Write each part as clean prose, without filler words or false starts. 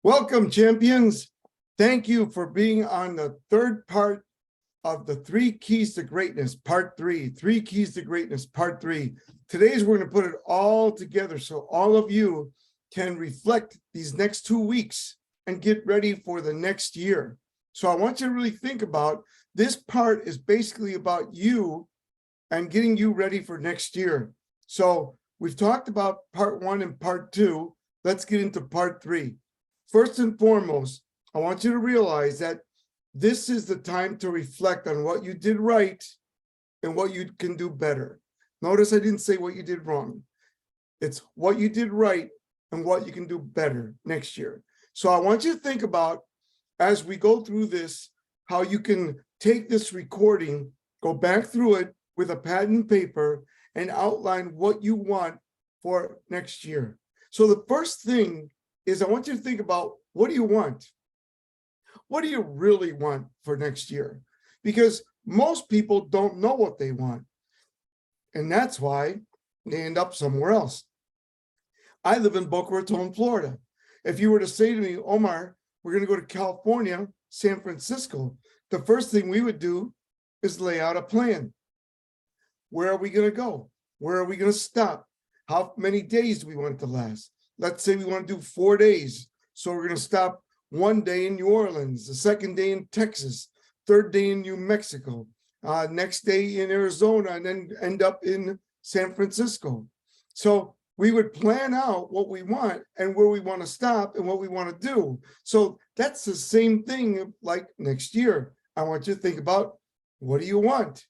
Welcome, champions. Thank you for being on the third part of the Three Keys to Greatness, Part 3. Three Keys to Greatness, Part 3. Today's we're going to put it all together so all of you can reflect these next 2 weeks and get ready for the next year. So I want you to really think about this part is basically about you and getting you ready for next year. So we've talked about Part 1 and Part 2. Let's get into Part 3. First and foremost, I want you to realize that this is the time to reflect on what you did right and what you can do better. Notice I didn't say what you did wrong. It's what you did right and what you can do better next year. So I want you to think about, as we go through this, how you can take this recording, go back through it with a pad and paper, and outline what you want for next year. So the first thing is I want you to think about, what do you want? What do you really want for next year? Because most people don't know what they want. And that's why they end up somewhere else. I live in Boca Raton, Florida. If you were to say to me, Omar, we're going to go to California, San Francisco, the first thing we would do is lay out a plan. Where are we going to go? Where are we going to stop? How many days do we want it to last? Let's say we want to do 4 days. So we're going to stop 1 day in New Orleans, the second day in Texas, third day in New Mexico, next day in Arizona, and then end up in San Francisco. So we would plan out what we want and where we want to stop and what we want to do. So that's the same thing like next year. I want you to think about, what do you want?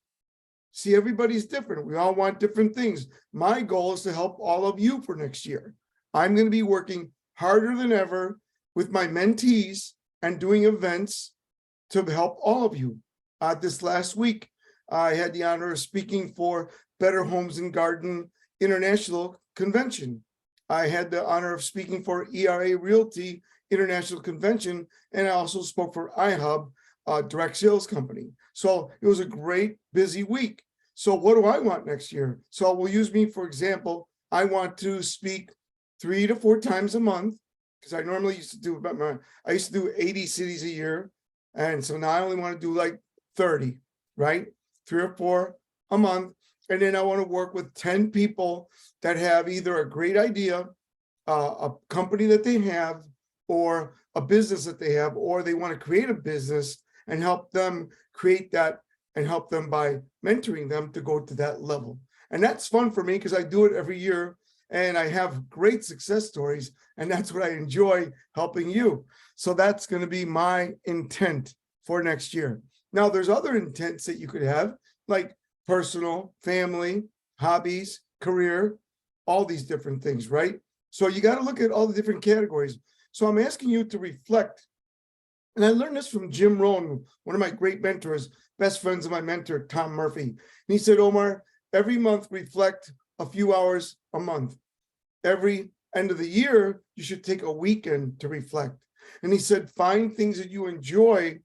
See, everybody's different. We all want different things. My goal is to help all of you for next year. I'm going to be working harder than ever with my mentees and doing events to help all of you. This last week, I had the honor of speaking for Better Homes and Garden International Convention. I had the honor of speaking for ERA Realty International Convention, and I also spoke for iHub, direct sales company. So it was a great, busy week. So what do I want next year? So we'll use me, for example. I want to speak 3 to 4 times a month, because I normally used to do I used to do 80 cities a year. And so now I only want to do like 30, right? 3 or 4 a month. And then I want to work with 10 people that have either a great idea, a company that they have, or a business that they have, or they want to create a business and help them create that and help them by mentoring them to go to that level. And that's fun for me because I do it every year. And I have great success stories, and that's what I enjoy, helping you. So that's going to be my intent for next year. Now, there's other intents that you could have, like personal, family, hobbies, career, all these different things, right? So you got to look at all the different categories. So I'm asking you to reflect. And I learned this from Jim Rohn, one of my great mentors, best friends of my mentor, Tom Murphy. And he said, Omar, every month reflect a few hours a month. Every end of the year, you should take a weekend to reflect. And he said, find things that you enjoy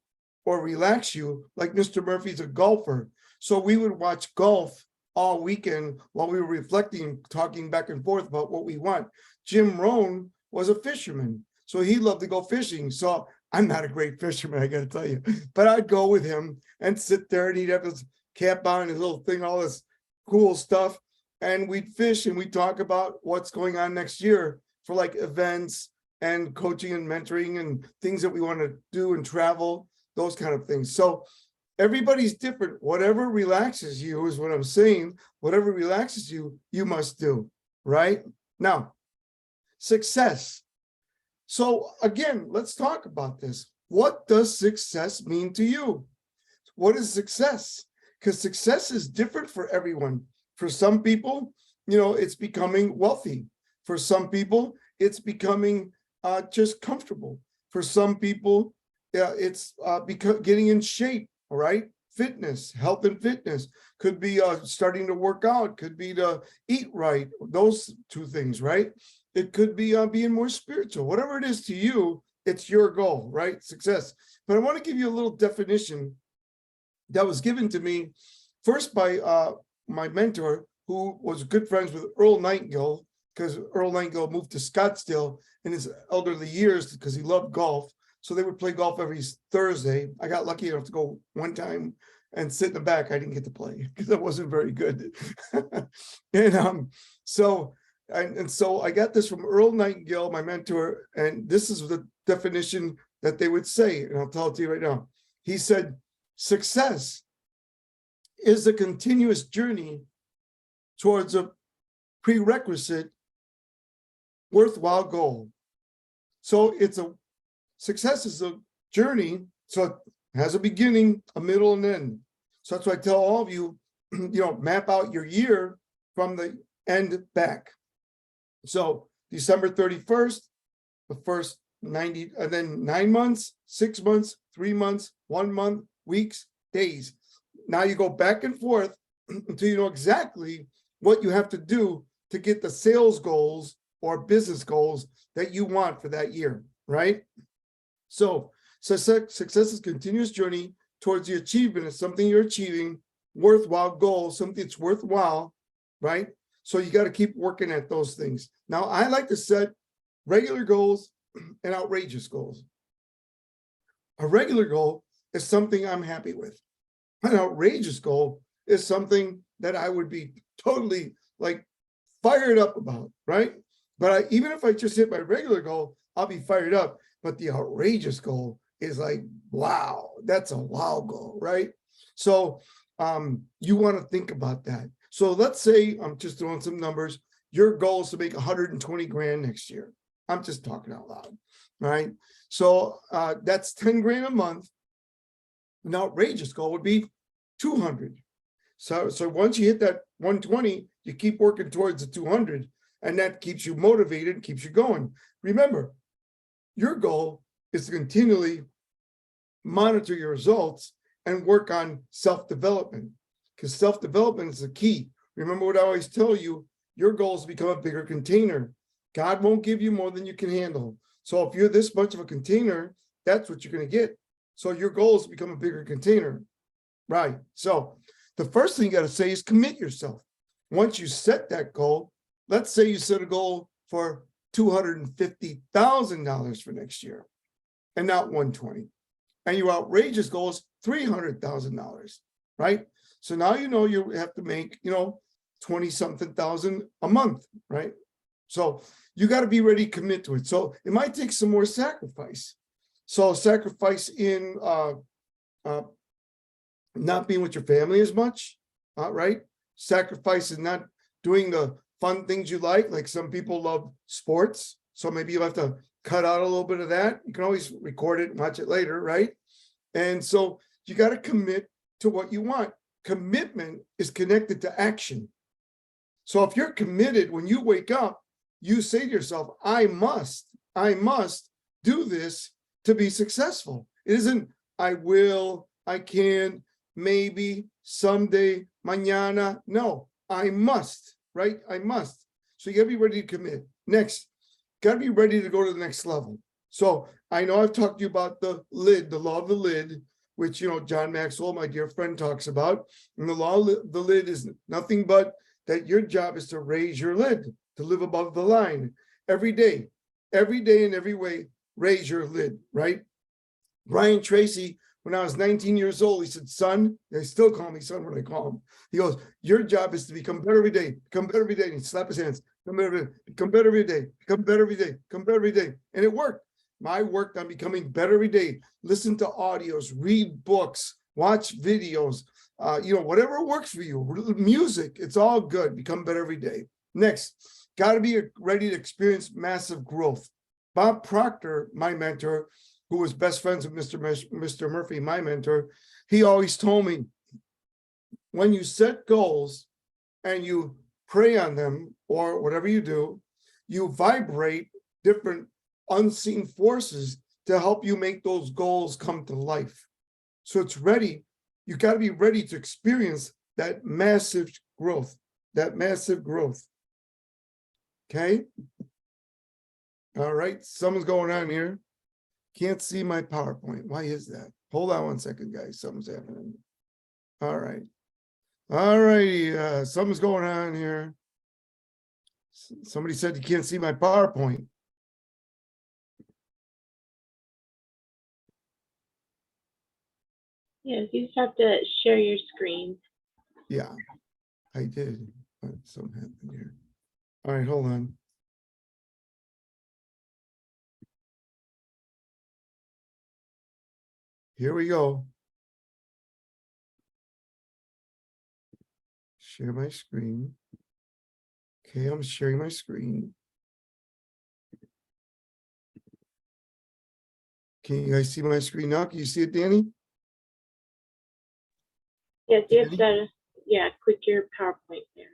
or relax you, like Mr. Murphy's a golfer. So we would watch golf all weekend while we were reflecting, talking back and forth about what we want. Jim Rohn was a fisherman, so he loved to go fishing. So I'm not a great fisherman, I got to tell you, but I'd go with him and sit there, and he'd have his cap on, his little thing, all this cool stuff. And we'd fish and we'd talk about what's going on next year for like events and coaching and mentoring and things that we want to do and travel, those kind of things. So everybody's different. Whatever relaxes you is what I'm saying. Whatever relaxes you, you must do, right? Now, success. So again, let's talk about this. What does success mean to you? What is success? Because success is different for everyone. For some people, it's becoming wealthy. For some people, it's becoming just comfortable. For some people, it's getting in shape, all right? Fitness, health and fitness. Could be starting to work out, could be to eat right, those 2 things, right? It could be being more spiritual. Whatever it is to you, it's your goal, right? Success. But I want to give you a little definition that was given to me first by my mentor, who was good friends with Earl Nightingale, because Earl Nightingale moved to Scottsdale in his elderly years because he loved golf. So they would play golf every Thursday. I got lucky enough to go one time and sit in the back. I didn't get to play because I wasn't very good. So I got this from Earl Nightingale, my mentor, and this is the definition that they would say, and I'll tell it to you right now. He said, success is a continuous journey towards a prerequisite worthwhile goal. So success is a journey, so it has a beginning, a middle, and end. So that's why I tell all of you, map out your year from the end back. So December 31st, the first 90, and then 9 months, 6 months, 3 months, 1 month, weeks, days. Now you go back and forth until you know exactly what you have to do to get the sales goals or business goals that you want for that year, right? So success is a continuous journey towards the achievement of something you're achieving, worthwhile goal, something that's worthwhile, right? So you got to keep working at those things. Now, I like to set regular goals and outrageous goals. A regular goal is something I'm happy with. An outrageous goal is something that I would be totally like fired up about, right? But even if I just hit my regular goal, I'll be fired up. But the outrageous goal is like, wow, that's a wow goal, right? So you want to think about that. So let's say, I'm just throwing some numbers, your goal is to make 120 grand next year. I'm just talking out loud, right? So that's 10 grand a month. An outrageous goal would be 200. So once you hit that 120, you keep working towards the 200, and that keeps you motivated, keeps you going. Remember, your goal is to continually monitor your results and work on self-development, because self-development is the key. Remember what I always tell you, your goal is to become a bigger container. God won't give you more than you can handle. So if you're this much of a container, that's what you're going to get. So your goal is to become a bigger container, right? So the first thing you got to say is commit yourself. Once you set that goal, let's say you set a goal for $250,000 for next year and not 120. And your outrageous goal is $300,000, right? So now you know you have to make, 20-something thousand a month, right? So you got to be ready to commit to it. So it might take some more sacrifice. So sacrifice in not being with your family as much, right? Sacrifice in not doing the fun things you like some people love sports. So maybe you'll have to cut out a little bit of that. You can always record it and watch it later, right? And so you got to commit to what you want. Commitment is connected to action. So if you're committed, when you wake up, you say to yourself, I must do this to be successful. It isn't, I will, I can, maybe, someday, mañana. No, I must, right? I must. So you gotta be ready to commit. Next, gotta be ready to go to the next level. So I know I've talked to you about the lid, the law of the lid, which, John Maxwell, my dear friend, talks about. And the law of the lid is nothing but that your job is to raise your lid, to live above the line every day in every way, raise your lid, right? Brian Tracy, when I was 19 years old, he said, son, they still call me son when I call him. He goes, your job is to become better every day, become better every day. And he slapped his hands, become better every day, become better every day, become better every day. And it worked. I worked on becoming better every day. Listen to audios, read books, watch videos, whatever works for you. Music, it's all good. Become better every day. Next, got to be ready to experience massive growth. Bob Proctor, my mentor, who was best friends with Mr. Murphy, my mentor, he always told me, when you set goals and you pray on them or whatever you do, you vibrate different unseen forces to help you make those goals come to life. So it's ready. You got to be ready to experience that massive growth, Okay. All right. Something's going on here. Can't see my PowerPoint. Why is that? Hold on one second, guys. Something's happening. All right. All righty. Something's going on here. Somebody said you can't see my PowerPoint. Yes, you just have to share your screen. Yeah, I did. But something happened here. All right, hold on. Here we go. Share my screen. Okay, I'm sharing my screen. Can you guys see my screen now? Can you see it, Danny? Yes, you have to, yeah, click your PowerPoint there.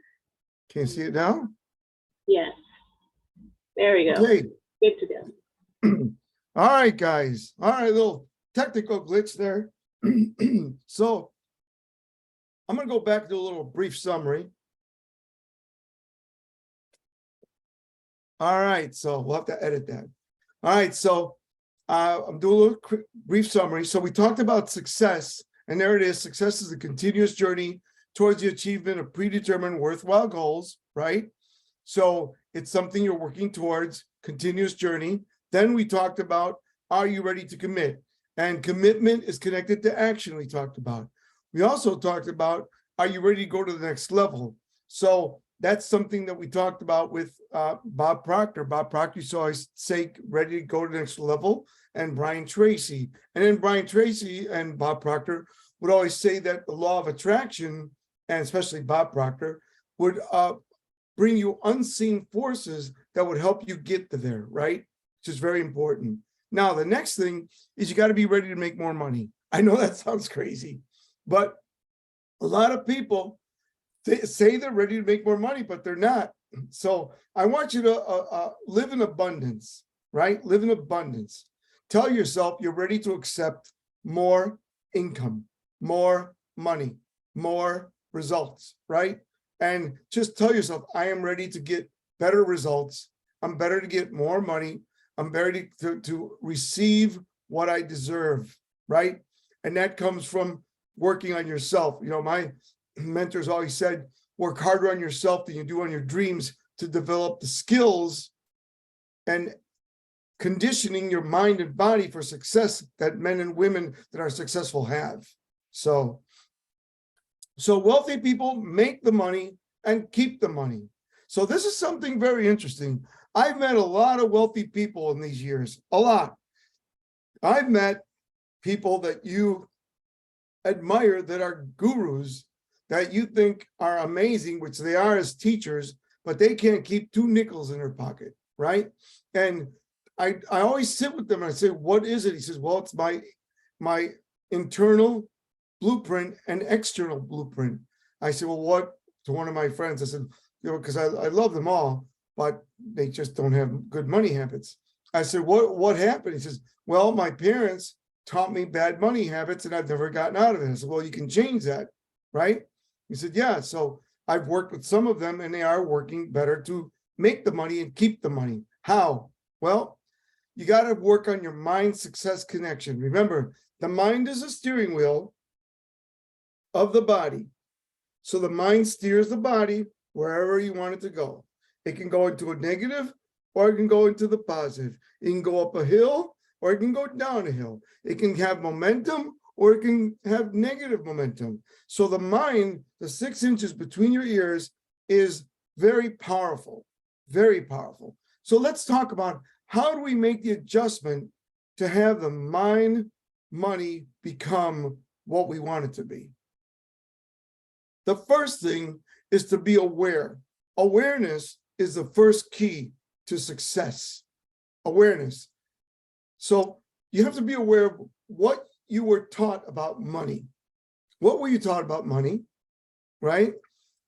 Can you see it now? Yes. There we go. Okay. Good to go. All right, guys. All right, little technical glitch there. So I'm going to go back to a little brief summary. All right, so we'll have to edit that. All right, so I'm doing a little quick, brief summary. So we talked about success, and there it is. Success is a continuous journey towards the achievement of predetermined worthwhile goals, right? So it's something you're working towards, continuous journey. Then we talked about, are you ready to commit? And commitment is connected to action, we talked about. We also talked about, are you ready to go to the next level? So that's something that we talked about with Bob Proctor. Bob Proctor used to always say, ready to go to the next level, and Brian Tracy. And then Brian Tracy and Bob Proctor would always say that the law of attraction, and especially Bob Proctor, would bring you unseen forces that would help you get to there, right? Which is very important. Now, the next thing is you got to be ready to make more money. I know that sounds crazy, but a lot of people say they're ready to make more money, but they're not. So I want you to live in abundance, right? Live in abundance. Tell yourself you're ready to accept more income, more money, more results, right? And just tell yourself, I am ready to get better results. I'm better to get more money. I'm ready to receive what I deserve, right? And that comes from working on yourself. You know, my mentors always said, work harder on yourself than you do on your dreams to develop the skills and conditioning your mind and body for success that men and women that are successful have. So wealthy people make the money and keep the money. So this is something very interesting. I've met a lot of wealthy people in these years, a lot. I've met people that you admire that are gurus, that you think are amazing, which they are as teachers, but they can't keep 2 nickels in their pocket, right? And I always sit with them and I say, what is it? He says, well, it's my internal blueprint and external blueprint. I said, well, what? To one of my friends, I said, you know, because I love them all, but they just don't have good money habits. I said, what happened? He says, well, my parents taught me bad money habits and I've never gotten out of it. I said, well, you can change that, right? He said, yeah. So I've worked with some of them and they are working better to make the money and keep the money. How? Well, you got to work on your mind success connection. Remember, the mind is a steering wheel of the body. So the mind steers the body wherever you want it to go. It can go into a negative or it can go into the positive. It can go up a hill or it can go down a hill. It can have momentum or it can have negative momentum. So the mind, the 6 inches between your ears, is very powerful, very powerful. So let's talk about how do we make the adjustment to have the mind, money become what we want it to be. The first thing is to be aware. Awareness is the first key to success. Awareness. So you have to be aware of what you were taught about money. What were you taught about money, right?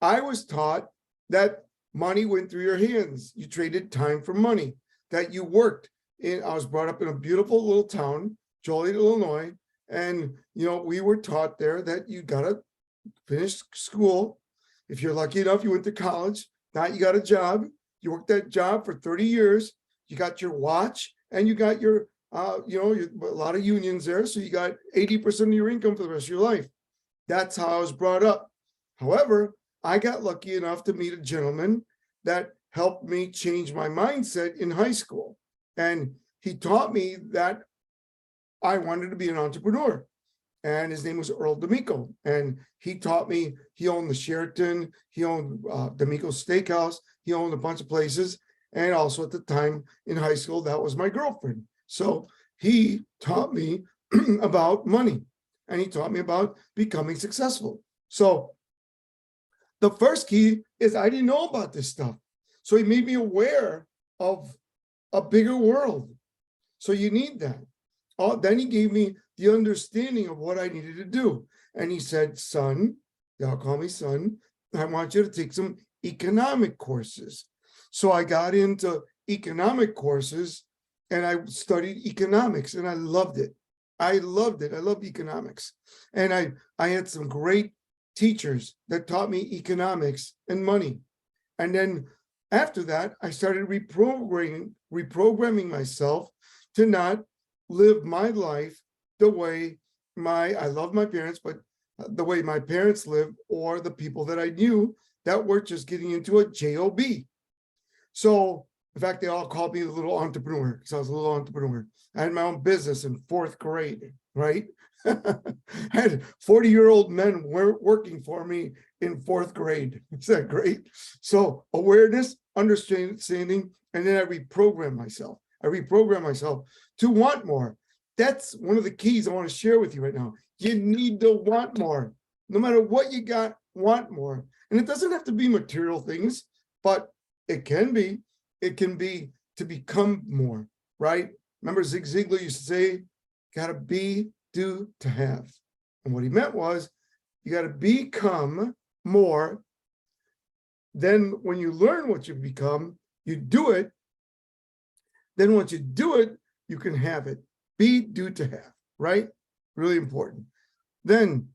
I was taught that money went through your hands. You traded time for money, that you worked in. I was brought up in a beautiful little town, Joliet, Illinois. And, you know, we were taught there that you got to finish school. If you're lucky enough, you went to college. Now you got a job. You worked that job for 30 years. You got your watch and you got your, you know, a lot of unions there. So you got 80% of your income for the rest of your life. That's how I was brought up. However, I got lucky enough to meet a gentleman that helped me change my mindset in high school. And he taught me that I wanted to be an entrepreneur. And his name was Earl D'Amico. And he taught me, he owned the Sheraton, he owned D'Amico Steakhouse, he owned a bunch of places. And also at the time in high school, that was my girlfriend. So he taught me about money, and he taught me about becoming successful. So the first key is I didn't know about this stuff. So he made me aware of a bigger world. So you need that. Then he gave me the understanding of what I needed to do. And he said, son, y'all call me son, I want you to take some economic courses. So I got into economic courses and I studied economics and I loved it. I loved it. I loved economics. And I had some great teachers that taught me economics and money. And then after that, I started reprogramming myself to not live my life the way I love my parents, but the way my parents lived, or the people that I knew that were just getting into a job. So in fact, they all called me the little entrepreneur because I was a little entrepreneur. I had my own business in 4th grade, right? I had 40-year-old men working for me in 4th grade. Is that great? So awareness, understanding, and then I reprogram myself. I reprogram myself to want more. That's one of the keys I want to share with you right now. You need to want more. No matter what you got, want more. And it doesn't have to be material things, but it can be. It can be to become more, right? Remember Zig Ziglar used to say, gotta be, do, to have. And what he meant was, you gotta become more. Then when you learn what you become, you do it. Then once you do it, you can have it. Be, do, to have, right? Really important. Then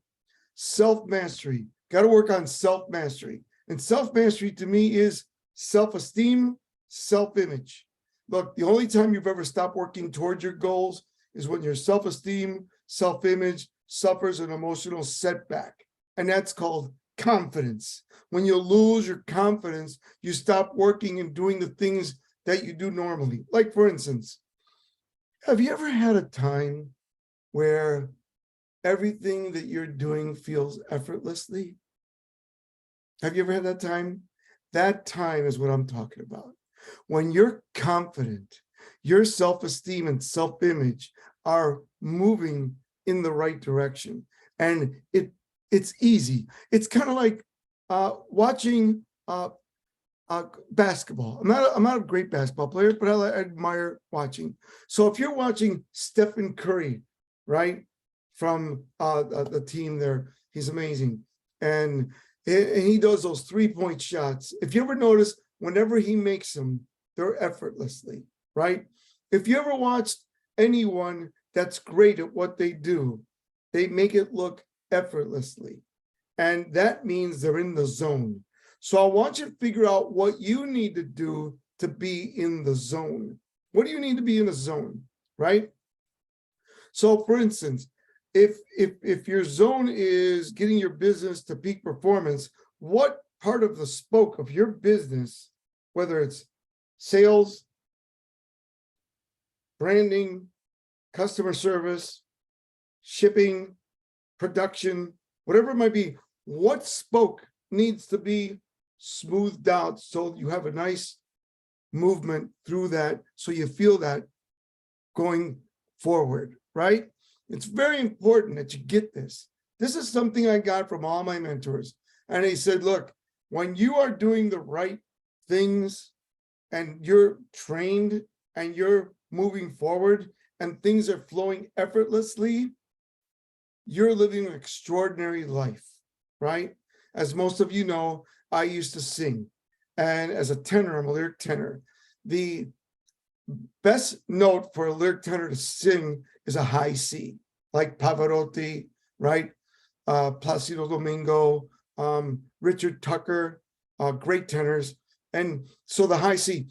self-mastery. Got to work on self-mastery. And self-mastery to me is self-esteem, self-image. Look, the only time you've ever stopped working towards your goals is when your self-esteem, self-image suffers an emotional setback. And that's called confidence. When you lose your confidence, you stop working and doing the things that you do normally. Like for instance, have you ever had a time where everything that you're doing feels effortlessly? Have you ever had that time? That time is what I'm talking about. When you're confident, your self-esteem and self-image are moving in the right direction. And it's easy. It's kind of like watching basketball. I'm not a great basketball player, but I admire watching. So if you're watching Stephen Curry, right, from the team there, he's amazing. And he does those 3-point shots. If you ever notice, whenever he makes them, they're effortlessly, right? If you ever watched anyone that's great at what they do, they make it look effortlessly. And that means they're in the zone. So I want you to figure out what you need to do to be in the zone. What do you need to be in a zone, right? So for instance, if your zone is getting your business to peak performance, what part of the spoke of your business, whether it's sales, branding, customer service, shipping, production, whatever it might be, what spoke needs to be smoothed out so you have a nice movement through that, so you feel that going forward, right? It's very important that you get this. This is something I got from all my mentors. And he said, look, when you are doing the right things and you're trained and you're moving forward and things are flowing effortlessly, you're living an extraordinary life, right? As most of you know, I used to sing. And as a tenor, I'm a lyric tenor. The best note for a lyric tenor to sing is a high C, like Pavarotti, right? Placido Domingo, Richard Tucker, great tenors. And so the high C,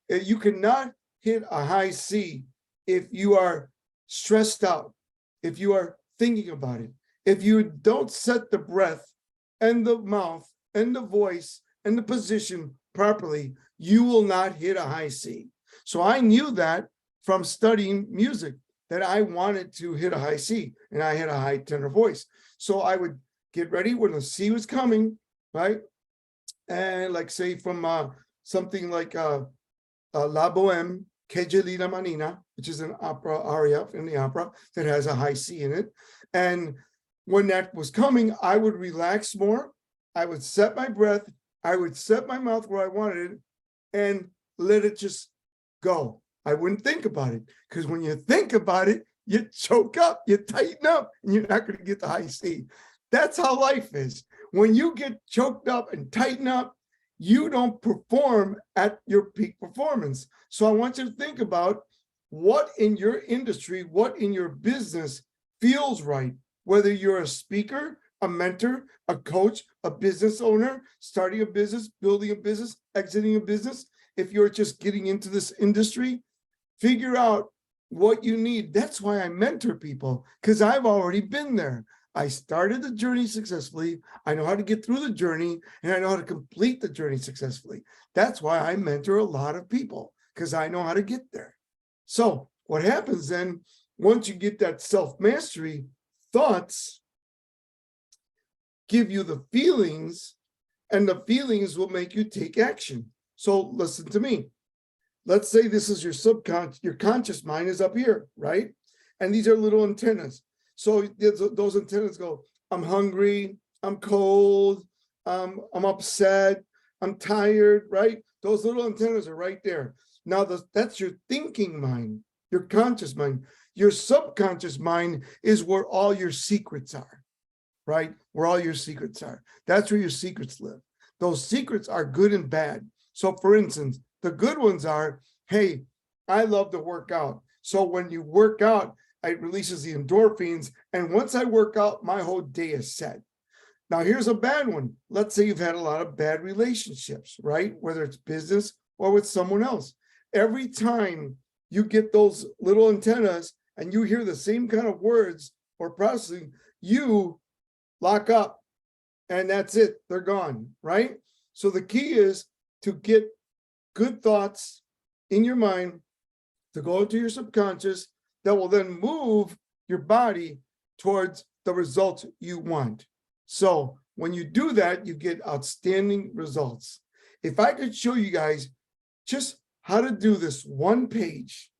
you cannot hit a high C if you are stressed out, if you are thinking about it, if you don't set the breath and the mouth and the voice and the position properly, you will not hit a high C. So I knew that from studying music, that I wanted to hit a high C, and I had a high tenor voice. So I would get ready when the C was coming, right? And like say from something like La Boheme, Que Gelida Manina, which is an opera aria in the opera that has a high C in it. And when that was coming, I would relax more. I would set my breath. I would set my mouth where I wanted it and let it just go. I wouldn't think about it, because when you think about it, you choke up, you tighten up, and you're not going to get the high C. That's how life is. When you get choked up and tighten up, you don't perform at your peak performance. So I want you to think about what in your industry, what in your business feels right, whether you're a speaker, a mentor, a coach, a business owner, starting a business, building a business, exiting a business. If you're just getting into this industry, figure out what you need. That's why I mentor people, because I've already been there. I started the journey successfully. I know how to get through the journey, and I know how to complete the journey successfully. That's why I mentor a lot of people, because I know how to get there. So what happens then, once you get that self-mastery, thoughts give you the feelings, and the feelings will make you take action. So listen to me. Let's say this is your subconscious, your conscious mind is up here, right? And these are little antennas. So those antennas go, I'm hungry, I'm cold, I'm upset, I'm tired, right? Those little antennas are right there. Now that's your thinking mind, your conscious mind. Your subconscious mind is where all your secrets are, right? Where all your secrets are. That's where your secrets live. Those secrets are good and bad. So for instance, the good ones are, hey, I love to work out. So when you work out, it releases the endorphins. And once I work out, my whole day is set. Now, here's a bad one. Let's say you've had a lot of bad relationships, right? Whether it's business or with someone else. Every time you get those little antennas and you hear the same kind of words or processing, you lock up and that's it. They're gone, right? So the key is to get good thoughts in your mind to go into your subconscious that will then move your body towards the results you want. So when you do that, you get outstanding results. If I could show you guys just how to do this one page,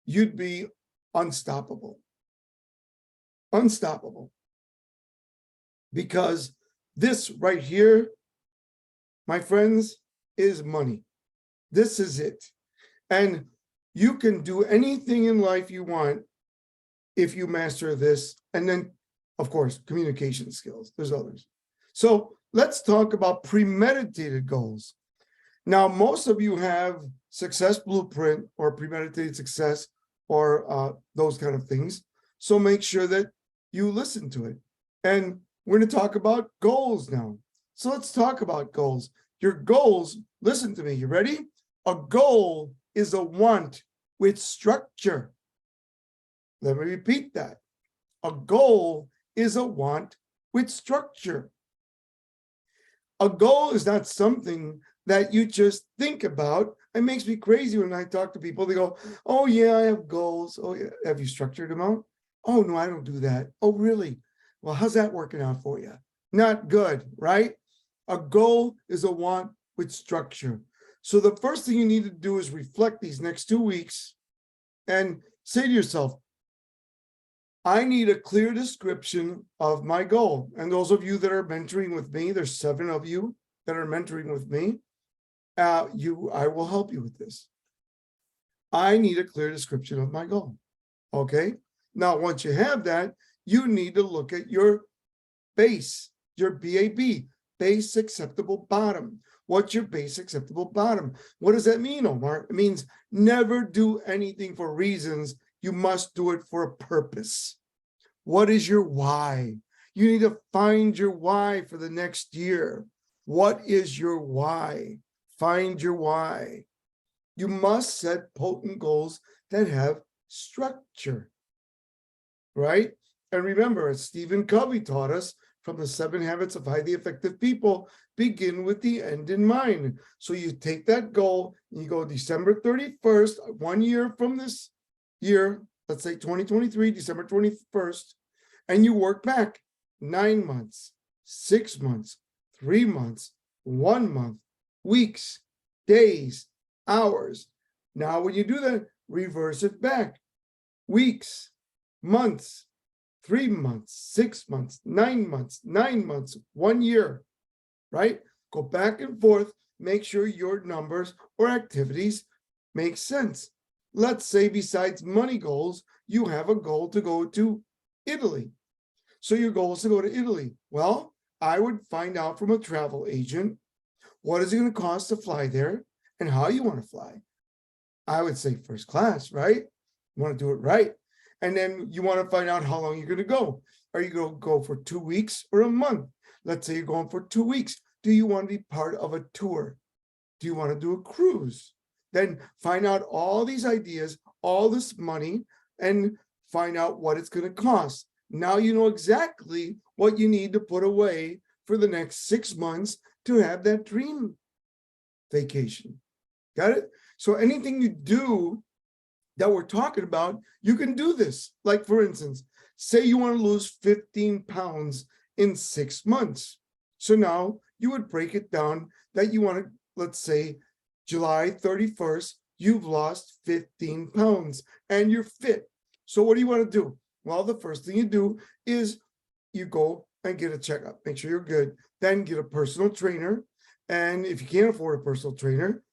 you'd be unstoppable. Unstoppable. Because this right here, my friends, is money. This is it. And you can do anything in life you want if you master this. And then, of course, communication skills. There's others. So let's talk about premeditated goals. Now, most of you have success blueprint or premeditated success or those kind of things. So make sure that you listen to it. And we're going to talk about goals now. So let's talk about goals. Your goals, listen to me, you ready? A goal is a want with structure. Let me repeat that. A goal is a want with structure. A goal is not something that you just think about. It makes me crazy when I talk to people. They go, oh yeah, I have goals. Oh yeah, have you structured them out? Oh no, I don't do that. Oh really? Well, how's that working out for you? Not good, right? A goal is a want with structure. So the first thing you need to do is reflect these next 2 weeks and say to yourself, I need a clear description of my goal. And those of you that are mentoring with me, there's 7 of you that are mentoring with me. I will help you with this. I need a clear description of my goal. Okay. Now, once you have that, you need to look at your base, your BAB, base acceptable bottom. What's your base acceptable bottom? What does that mean, Omar? It means never do anything for reasons. You must do it for a purpose. What is your why? You need to find your why for the next year. What is your why? Find your why. You must set potent goals that have structure, right? And remember, as Stephen Covey taught us, from the 7 Habits of Highly Effective People begin with the end in mind. So you take that goal, and you go December 31st, 1 year from this year, let's say 2023, December 21st, and you work back 9 months, 6 months, 3 months, 1 month, weeks, days, hours. Now, when you do that, reverse it back. Weeks, months, 3 months, 6 months, 9 months, 9 months, 1 year, right? Go back and forth, make sure your numbers or activities make sense. Let's say besides money goals, you have a goal to go to Italy. So your goal is to go to Italy. Well, I would find out from a travel agent, what is it going to cost to fly there and how you want to fly. I would say first class, right? You want to do it right. And then you want to find out how long you're going to go. Are you going to go for 2 weeks or a month? Let's say you're going for 2 weeks. Do you want to be part of a tour? Do you want to do a cruise? Then find out all these ideas, all this money, and find out what it's going to cost. Now you know exactly what you need to put away for the next 6 months to have that dream vacation. Got it? So anything you do that we're talking about, you can do this. Like for instance, say you want to lose 15 pounds in 6 months. So now you would break it down that you want to, let's say July 31st, you've lost 15 pounds and you're fit. So what do you want to do? Well, the first thing you do is you go and get a checkup, make sure you're good, then get a personal trainer. And if you can't afford a personal trainer,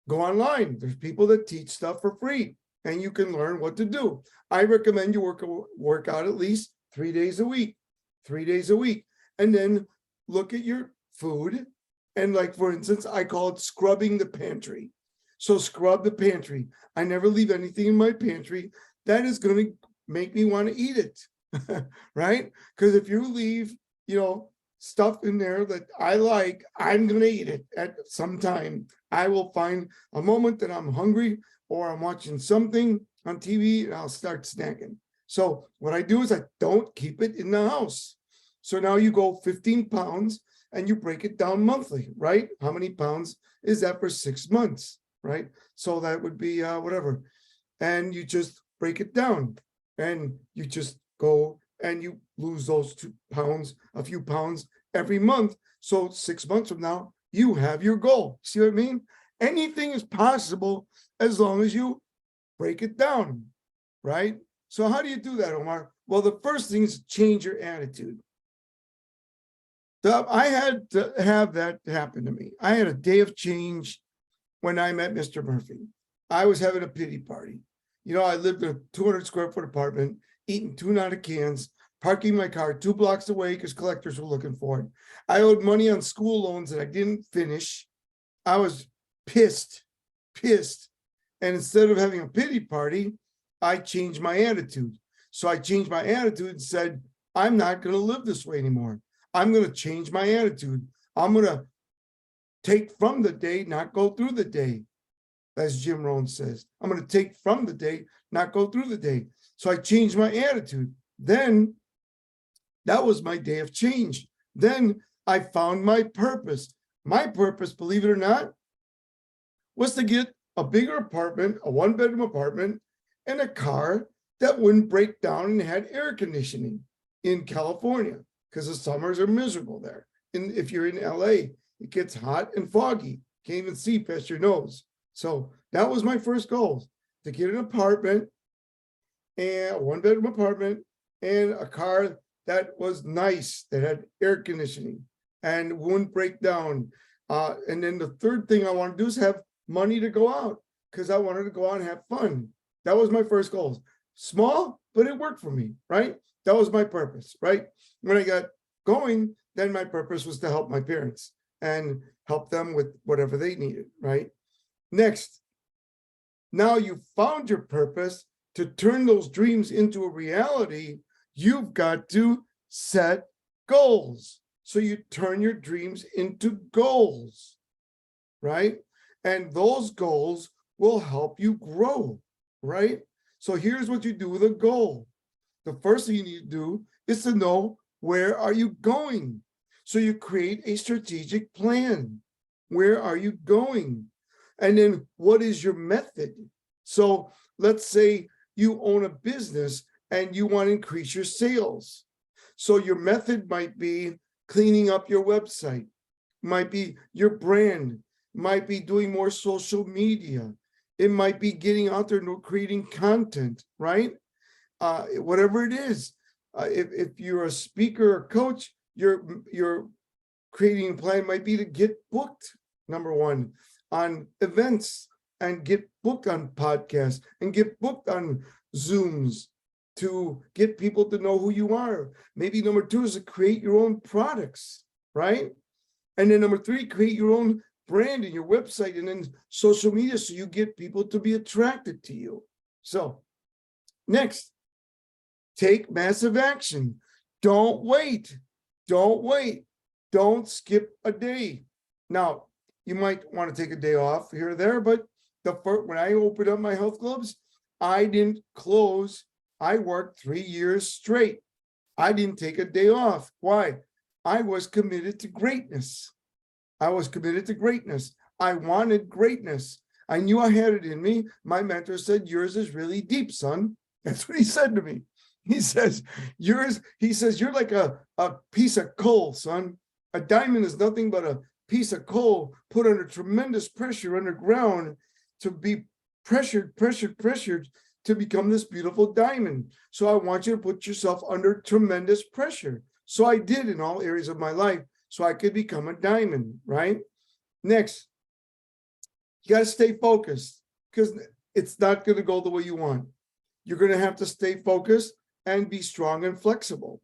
go online. There's people that teach stuff for free and you can learn what to do. I recommend you work out at least 3 days a week, 3 days a week, and then look at your food. And like, for instance, I call it scrubbing the pantry. So scrub the pantry. I never leave anything in my pantry that is going to make me want to eat it, right? Because if you leave, stuff in there that I like, I'm going to eat it at some time. I will find a moment that I'm hungry or I'm watching something on TV and I'll start snacking. So what I do is I don't keep it in the house. So now you go 15 pounds and you break it down monthly, right? How many pounds is that for 6 months, right? So that would be whatever. And you just break it down and you just go and you lose those 2 pounds, a few pounds every month. So 6 months from now, you have your goal. See what I mean? Anything is possible as long as you break it down, right? So how do you do that, Omar? Well, the first thing is change your attitude. I had to have that happen to me. I had a day of change when I met Mr. Murphy. I was having a pity party. I lived in a 200 square foot apartment, eating tuna out of cans, parking my car 2 blocks away because collectors were looking for it. I owed money on school loans that I didn't finish. I was pissed. And instead of having a pity party, I changed my attitude. So I changed my attitude and said, I'm not going to live this way anymore. I'm going to change my attitude. I'm going to take from the day, not go through the day, as Jim Rohn says. I'm going to take from the day, not go through the day. So I changed my attitude. Then that was my day of change. Then I found my purpose. My purpose, believe it or not, was to get a bigger apartment, a 1-bedroom apartment, and a car that wouldn't break down and had air conditioning in California, because the summers are miserable there. And if you're in LA, it gets hot and foggy. Can't even see past your nose. So that was my first goal, to get an apartment, and a 1-bedroom apartment, and a car that was nice, that had air conditioning and wouldn't break down. And then the third thing I want to do is have money to go out, because I wanted to go out and have fun. That was my first goal. Small, but it worked for me, right? That was my purpose, right? When I got going, then my purpose was to help my parents and help them with whatever they needed, right? Next, now you found your purpose. To turn those dreams into a reality, you've got to set goals. So you turn your dreams into goals, right? And those goals will help you grow, right? So here's what you do with a goal. The first thing you need to do is to know Where are you going? So you create a strategic plan. Where are you going? And then what is your method? So let's say you own a business and you want to increase your sales. So your method might be cleaning up your website, might be your brand, might be doing more social media. It might be getting out there and creating content, right? Whatever it is. If you're a speaker or coach, your creating a plan might be to get booked, number one, on events and get booked on podcasts and get booked on Zooms to get people to know who you are. Maybe number two is to create your own products, right? And then number three, create your own brand and your website and then social media so you get people to be attracted to you. So next, take massive action. Don't wait. Don't wait. Don't skip a day. Now, you might want to take a day off here or there, but when I opened up my health clubs, I didn't close. I worked 3 years straight. I didn't take a day off. Why? I was committed to greatness. I was committed to greatness. I wanted greatness. I knew I had it in me. My mentor said, yours is really deep, son. That's what he said to me. He says, you're like a piece of coal, son. A diamond is nothing but a piece of coal put under tremendous pressure underground to be pressured to become this beautiful diamond. So I want you to put yourself under tremendous pressure. So I did in all areas of my life so I could become a diamond, right? Next, you got to stay focused because it's not going to go the way you want. You're going to have to stay focused and be strong and flexible.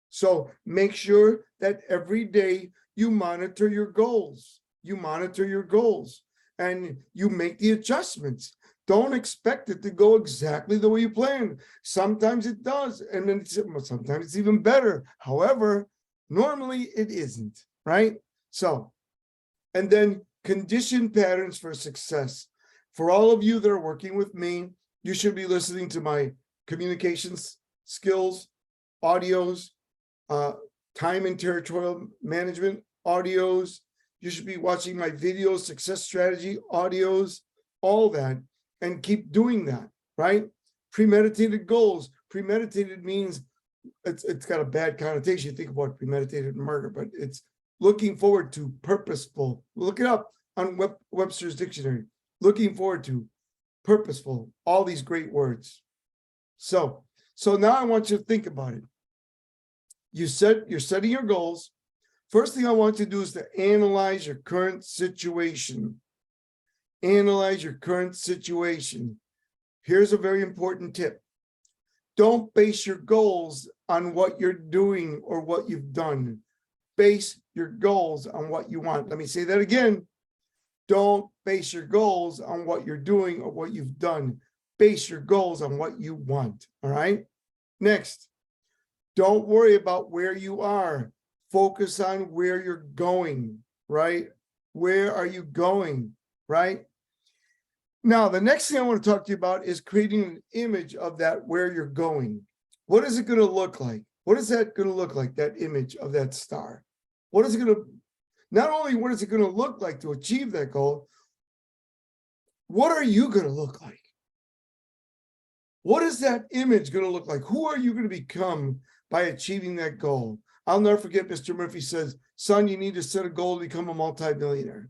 So make sure that every day you monitor your goals. You monitor your goals and you make the adjustments. Don't expect it to go exactly the way you planned. Sometimes it does, and then sometimes it's even better. However, normally it isn't, right? So, and then condition patterns for success. For all of you that are working with me, you should be listening to my communications skills, audios, time and territorial management audios. You should be watching my videos, success strategy audios, all that, and keep doing that, right? Premeditated goals. Premeditated means it's got a bad connotation. You think about premeditated murder, but it's looking forward to, purposeful. Look it up on Webster's dictionary. Looking forward to, purposeful, all these great words. So now I want you to think about it. You're setting your goals. First thing I want you to do is to analyze your current situation. Analyze your current situation. Here's a very important tip. Don't base your goals on what you're doing or what you've done. Base your goals on what you want. Let me say that again. Don't base your goals on what you're doing or what you've done. Base your goals on what you want, all right? Next, don't worry about where you are. Focus on where you're going, right? Where are you going, right? Now, the next thing I want to talk to you about is creating an image of that where you're going. What is it going to look like? What is that going to look like, that image of that star? What is it going to, not only what is it going to look like to achieve that goal, what are you going to look like? What is that image going to look like? Who are you going to become by achieving that goal? I'll never forget Mr. Murphy says, son, you need to set a goal to become a multimillionaire.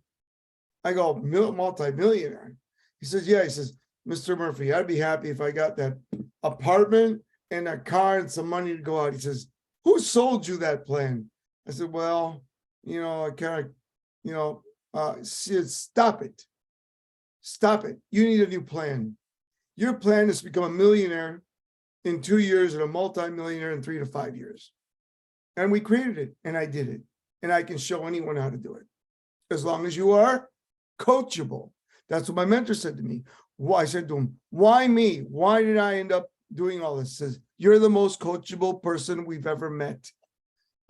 I go, multimillionaire? He says, yeah. He says, Mr. Murphy, I'd be happy if I got that apartment and a car and some money to go out. He says, who sold you that plan? I said, well, I kind of, stop it. Stop it. You need a new plan. Your plan is to become a millionaire in 2 years and a multimillionaire in 3 to 5 years. And we created it, and I did it. And I can show anyone how to do it. As long as you are coachable. That's what my mentor said to me. I said to him, why me? Why did I end up doing all this? He says, you're the most coachable person we've ever met.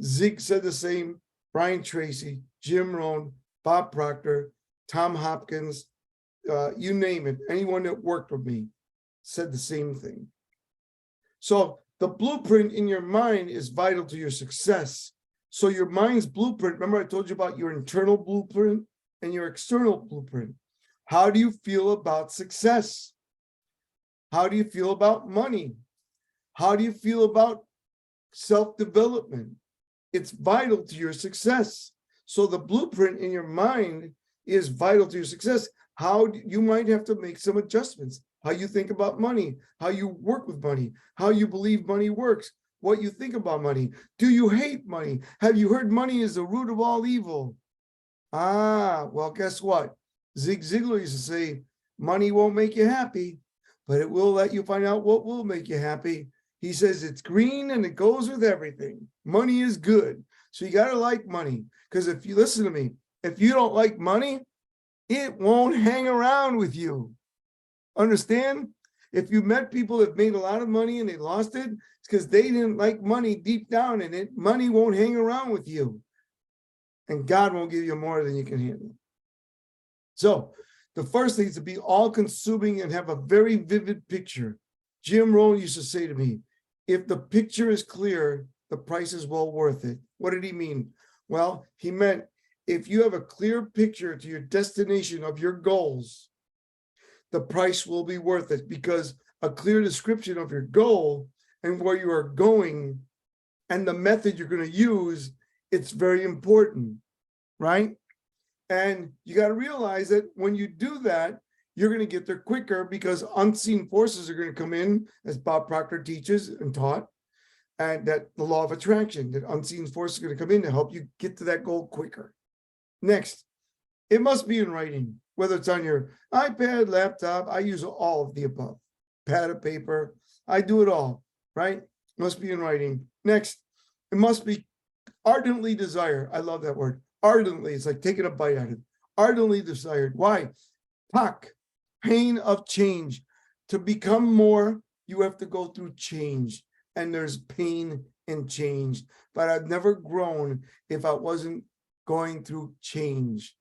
Zeke said the same. Brian Tracy, Jim Rohn, Bob Proctor, Tom Hopkins, you name it. Anyone that worked with me said the same thing. So The blueprint in your mind is vital to your success. So your mind's blueprint, remember I told you about your internal blueprint and your external blueprint. How do you feel about success? How do you feel about money? How do you feel about self-development? It's vital to your success. So the blueprint in your mind is vital to your success. You might have to make some adjustments. How you think about money, how you work with money, how you believe money works, what you think about money. Do you hate money? Have you heard money is the root of all evil? Well, guess what? Zig Ziglar used to say, money won't make you happy, but it will let you find out what will make you happy. He says it's green and it goes with everything. Money is good. So you got to like money. Because if you listen to me, if you don't like money, it won't hang around with you. Understand? If you met people that made a lot of money and they lost it, it's because they didn't like money deep down in it. Money won't hang around with you. And God won't give you more than you can handle. So the first thing is to be all-consuming and have a very vivid picture. Jim Rohn used to say to me, if the picture is clear, the price is well worth it. What did he mean? Well, he meant if you have a clear picture to your destination of your goals, the price will be worth it, because a clear description of your goal and where you are going and the method you're going to use, it's very important, right? And you got to realize that when you do that, you're going to get there quicker, because unseen forces are going to come in, as Bob Proctor teaches and taught, and that the law of attraction, that unseen forces are going to come in to help you get to that goal quicker. Next, it must be in writing, whether it's on your iPad, laptop. I use all of the above. Pad of paper, I do it all, right? It must be in writing. Next, it must be ardently desired. I love that word. Ardently, it's like taking a bite out of it. Ardently desired. Why? POC, pain of change. To become more, you have to go through change. And there's pain in change. But I've never grown if I wasn't going through change.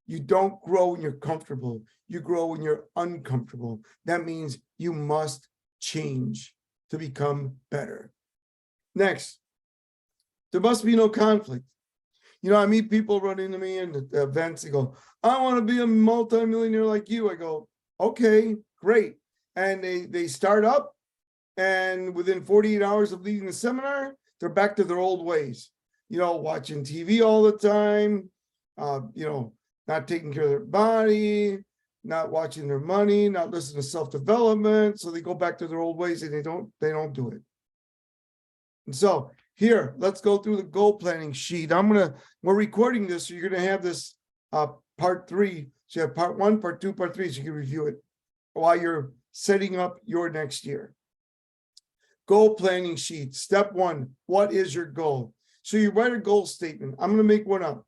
You don't grow when you're comfortable. You grow when you're uncomfortable. That means you must change to become better. Next, there must be no conflict. You know, I meet people run into me in the events. They go, I want to be a multimillionaire like you. I go, okay, great. And they start up, and within 48 hours of leading the seminar, they're back to their old ways. You know, watching TV all the time, you know, not taking care of their body, not watching their money, not listening to self-development. So they go back to their old ways and they don't do it. And so here, let's go through the goal planning sheet. We're recording this, so you're gonna have this part 3. So you have part 1, part 2, part 3, so you can review it while you're setting up your next year. Goal planning sheet. Step 1, what is your goal? So you write a goal statement. I'm gonna make one up.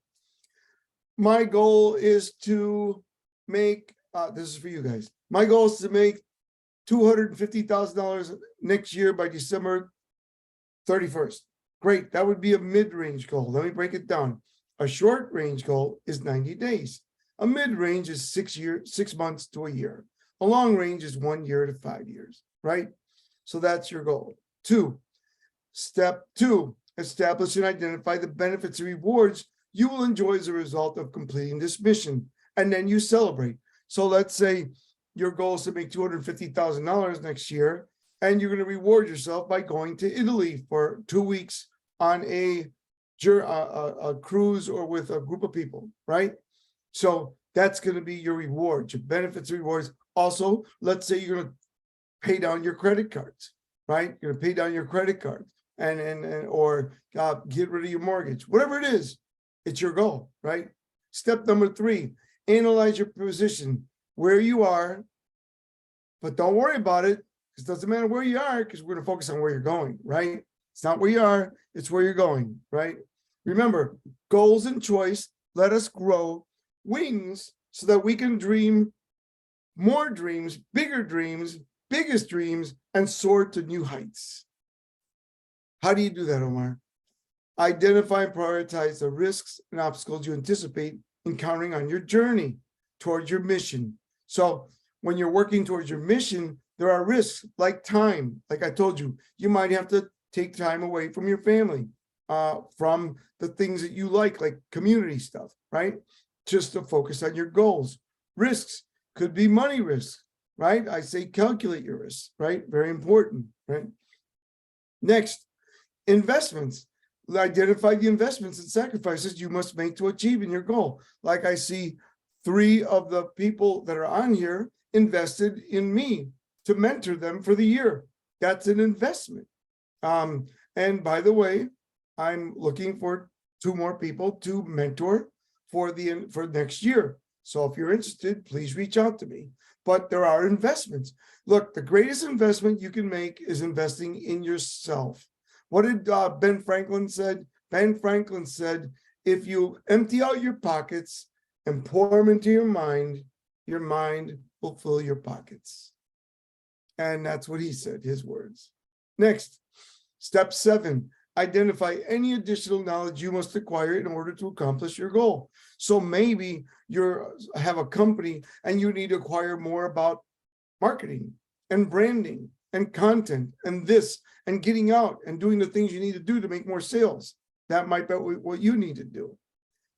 My goal is to make, this is for you guys. My goal is to make $250,000 next year by December 31st. Great, that would be a mid-range goal. Let me break it down. A short-range goal is 90 days. A mid-range is 6 months to a year. A long range is 1 year to 5 years, right? So that's your goal. Step 2, establish and identify the benefits and rewards you will enjoy as a result of completing this mission, and then you celebrate. So let's say your goal is to make $250,000 next year, and you're going to reward yourself by going to Italy for 2 weeks on a cruise or with a group of people, right? So that's going to be your reward, your benefits and rewards. Also, let's say you're going to pay down your credit cards, right? You're going to pay down your credit cards or get rid of your mortgage, whatever it is. It's your goal, right? Step number 3, analyze your position, where you are, but don't worry about it. It doesn't matter where you are, because we're going to focus on where you're going, right? It's not where you are, it's where you're going, right? Remember, goals and choice let us grow wings so that we can dream more dreams, bigger dreams, biggest dreams, and soar to new heights. How do you do that, Omar? Identify and prioritize the risks and obstacles you anticipate encountering on your journey towards your mission. So when you're working towards your mission, There are risks like time. Like I told you, you might have to take time away from your family, from the things that you like community stuff, right? Just to focus on your goals. Risks could be money risks, right? I say calculate your risks, right? Very important, right? Next, investments. Identify the investments and sacrifices you must make to achieving your goal. Like I see 3 of the people that are on here invested in me to mentor them for the year. That's an investment. And by the way, I'm looking for 2 more people to mentor for next year. So if you're interested, please reach out to me. But there are investments. Look, the greatest investment you can make is investing in yourself. What did Ben Franklin said? Ben Franklin said, if you empty out your pockets and pour them into your mind will fill your pockets. And that's what he said, his words. Next, step 7, identify any additional knowledge you must acquire in order to accomplish your goal. So maybe you have a company and you need to acquire more about marketing and branding and content and this and getting out and doing the things you need to do to make more sales. That might be what you need to do.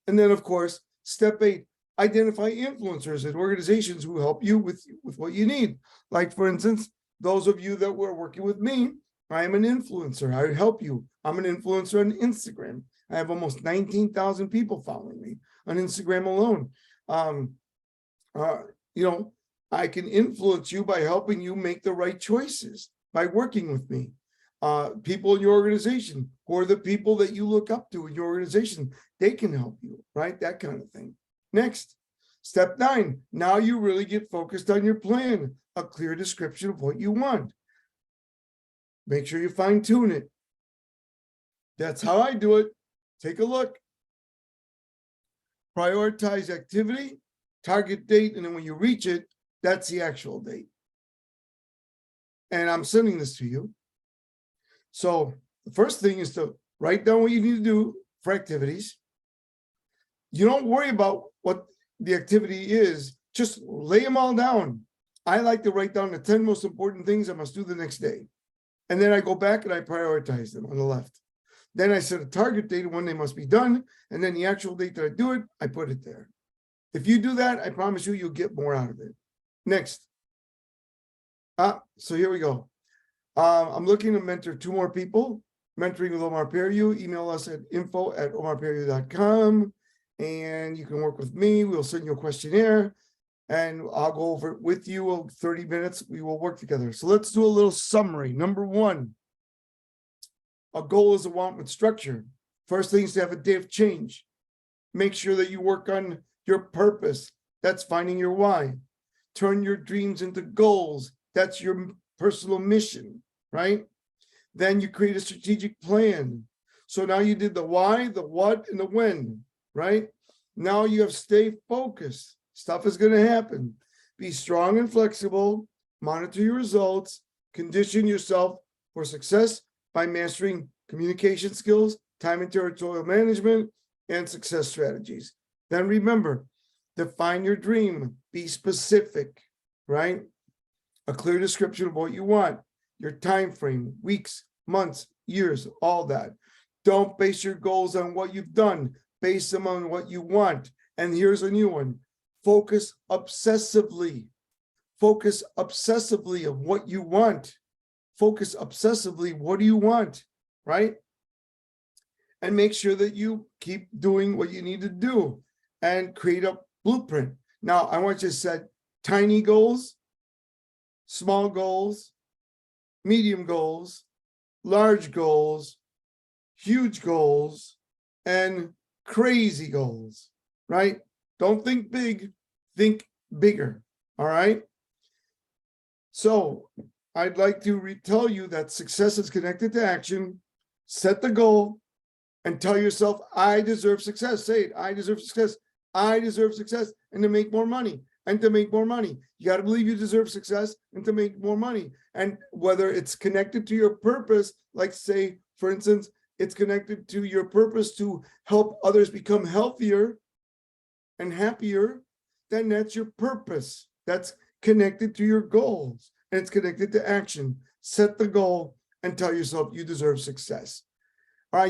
And then, of course, step 8, identify influencers and organizations who help you with what you need. Like, for instance, those of you that were working with me, I am an influencer. I help you. I'm an influencer on Instagram. I have almost 19,000 people following me on Instagram alone. I can influence you by helping you make the right choices by working with me. People in your organization, or the people that you look up to in your organization, they can help you, right? That kind of thing. Next, step 9. Now you really get focused on your plan, a clear description of what you want. Make sure you fine tune it. That's how I do it. Take a look. Prioritize activity, target date, and then when you reach it, that's the actual date. And I'm sending this to you. So the first thing is to write down what you need to do for activities. You don't worry about what the activity is, just lay them all down. I like to write down the 10 most important things I must do the next day. And then I go back and I prioritize them on the left. Then I set a target date when they must be done. And then the actual date that I do it, I put it there. If you do that, I promise you, you'll get more out of it. Next. So here we go. I'm looking to mentor 2 more people. Mentoring with Omar Periu. Email us at info@omarperiu.com. And you can work with me. We'll send you a questionnaire. And I'll go over it with you. 30 minutes, we will work together. So let's do a little summary. Number 1, a goal is a want with structure. First thing is to have a day of change. Make sure that you work on your purpose. That's finding your why. Turn your dreams into goals. That's your personal mission, right? Then you create a strategic plan. So now you did the why, the what, and the when, right? Now you have stay focused. Stuff is going to happen. Be strong and flexible. Monitor your results. Condition yourself for success by mastering communication skills, time and territorial management, and success strategies. Then remember, define your dream. Be specific, right? A clear description of what you want, your time frame, weeks, months, years, all that. Don't base your goals on what you've done. Base them on what you want. And here's a new one. Focus obsessively. Focus obsessively on what you want. Focus obsessively. What do you want, right? And make sure that you keep doing what you need to do and create a blueprint. Now, I want you to set tiny goals, small goals, medium goals, large goals, huge goals, and crazy goals, right? Don't think big, think bigger, all right? So I'd like to tell you that success is connected to action. Set the goal and tell yourself, I deserve success. Say it, I deserve success. I deserve success, and to make more money. And to make more money, you got to believe you deserve success and to make more money. And whether it's connected to your purpose, like say, for instance, it's connected to your purpose to help others become healthier and happier, then that's your purpose. That's connected to your goals. and it's connected to action. Set the goal and tell yourself you deserve success.